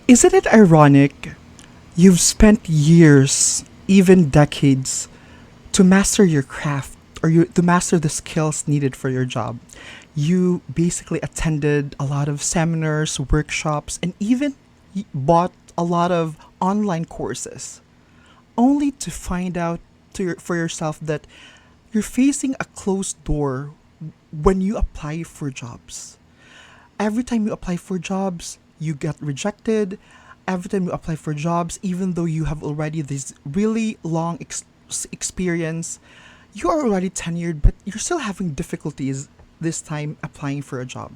Isn't it ironic? You've spent years, even decades, to master your craft to master the skills needed for your job. You basically attended a lot of seminars, workshops, and even bought a lot of online courses, only to find out for yourself that you're facing a closed door when you apply for jobs. Every time you apply for jobs, you get rejected. Every time you apply for jobs, even though you have already this really long experience, you are already tenured, but you're still having difficulties this time applying for a job.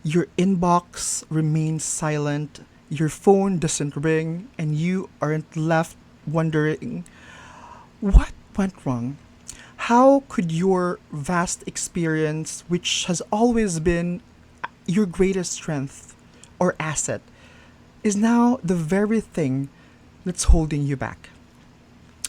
Your inbox remains silent, your phone doesn't ring, and you aren't left wondering what went wrong. How could your vast experience, which has always been your greatest strength or asset, is now the very thing that's holding you back?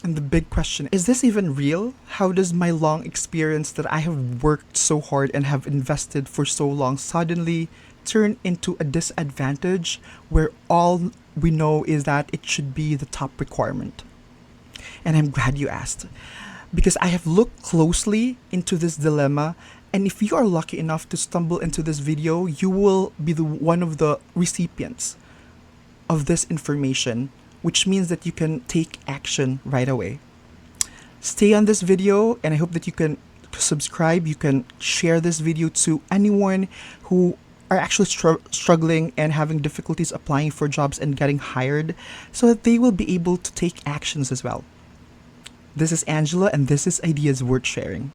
And the big question is this even real? How does my long experience that I have worked so hard and have invested for so long suddenly turn into a disadvantage where all we know is that it should be the top requirement? And I'm glad you asked, because I have looked closely into this dilemma, and if you are lucky enough to stumble into this video, you will be one of the recipients of this information, which means that you can take action right away. Stay on this video, and I hope that you can subscribe, you can share this video to anyone who are actually struggling and having difficulties applying for jobs and getting hired, so that they will be able to take actions as well. This is Angelo, and this is Ideas Worth Sharing.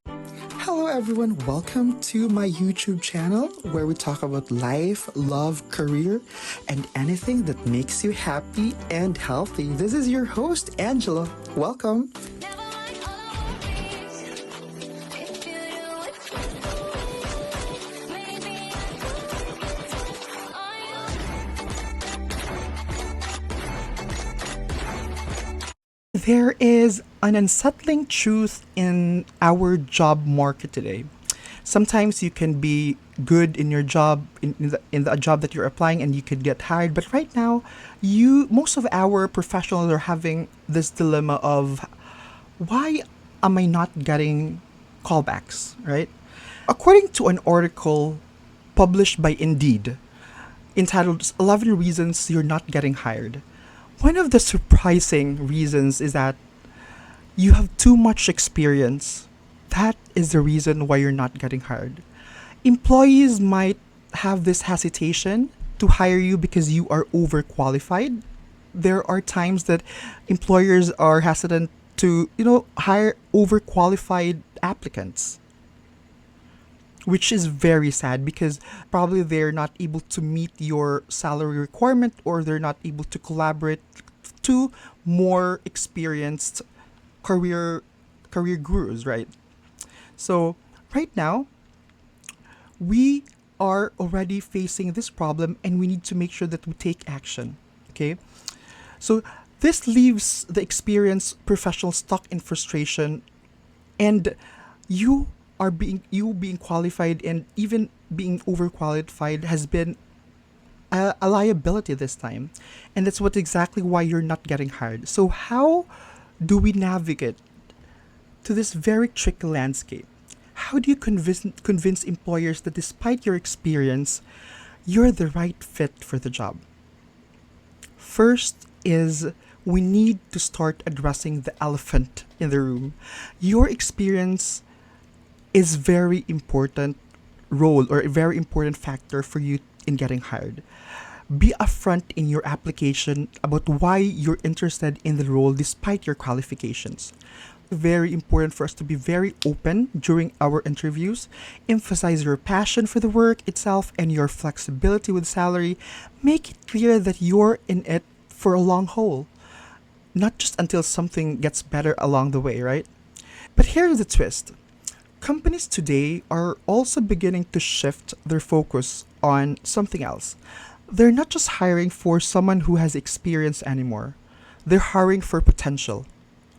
Hello everyone, welcome to my YouTube channel where we talk about life, love, career, and anything that makes you happy and healthy. This is your host, Angelo. Welcome. There is an unsettling truth in our job market today. Sometimes you can be good in your job, in the job that you're applying, and you could get hired. But right now, most of our professionals are having this dilemma of, why am I not getting callbacks, right? According to an article published by Indeed entitled 11 Reasons You're Not Getting Hired, one of the surprising reasons is that you have too much experience. That is the reason why you're not getting hired. Employees might have this hesitation to hire you because you are overqualified. There are times that employers are hesitant to, hire overqualified applicants, which is very sad because probably they're not able to meet your salary requirement, or they're not able to collaborate to more experienced career gurus, right? So right now, we are already facing this problem, and we need to make sure that we take action. Okay? So this leaves the experienced professional stuck in frustration, and you being qualified and even being overqualified has been a liability this time, and that's exactly why you're not getting hired. So how do we navigate to this very tricky landscape? How do you convince employers that despite your experience, you're the right fit for the job? First is, we need to start addressing the elephant in the room. Your experience is very important role, or a very important factor for you in getting hired. Be upfront in your application about why you're interested in the role despite your qualifications. Very important for us to be very open during our interviews. Emphasize your passion for the work itself and your flexibility with salary. Make it clear that you're in it for a long haul, not just until something gets better along the way, right? But here's the twist. Companies today are also beginning to shift their focus on something else. They're not just hiring for someone who has experience anymore. They're hiring for potential.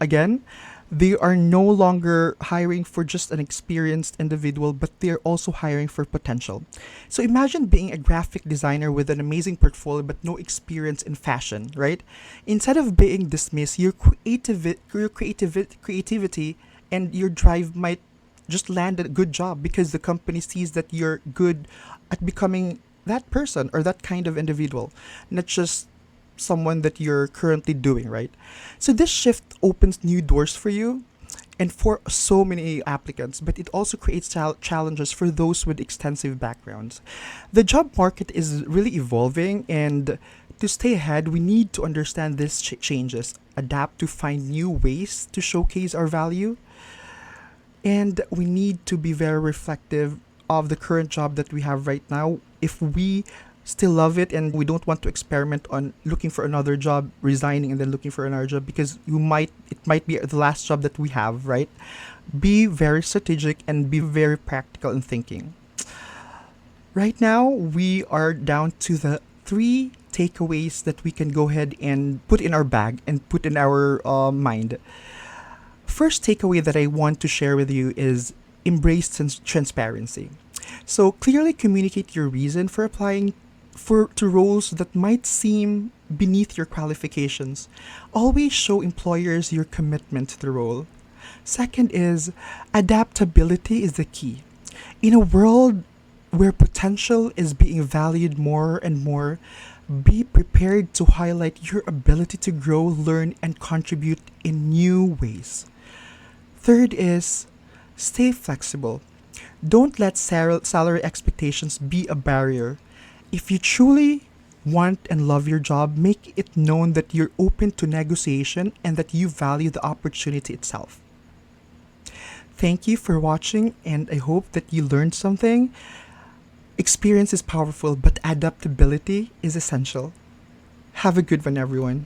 Again, They are no longer hiring for just an experienced individual, but they're also hiring for potential. So imagine being a graphic designer with an amazing portfolio but no experience in fashion, right? Instead of being dismissed, creativity and your drive might just land a good job because the company sees that you're good at becoming that person or that kind of individual, not just someone that you're currently doing, right? So this shift opens new doors for you and for so many applicants, but it also creates challenges for those with extensive backgrounds. The job market is really evolving, and to stay ahead, we need to understand these changes, adapt to find new ways to showcase our value, and we need to be very reflective of the current job that we have right now. If we still love it and we don't want to experiment on looking for another job, resigning and then looking for another job because it might be the last job that we have, right? Be very strategic and be very practical in thinking. Right now, we are down to the three takeaways that we can go ahead and put in our bag and put in our mind. First takeaway that I want to share with you is embrace transparency. So clearly communicate your reason for applying to roles that might seem beneath your qualifications. Always show employers your commitment to the role. Second is adaptability is the key. In a world where potential is being valued more and more, be prepared to highlight your ability to grow, learn, and contribute in new ways. Third is stay flexible. Don't let salary expectations be a barrier. If you truly want and love your job, make it known that you're open to negotiation and that you value the opportunity itself. Thank you for watching, and I hope that you learned something. Experience is powerful, but adaptability is essential. Have a good one, everyone.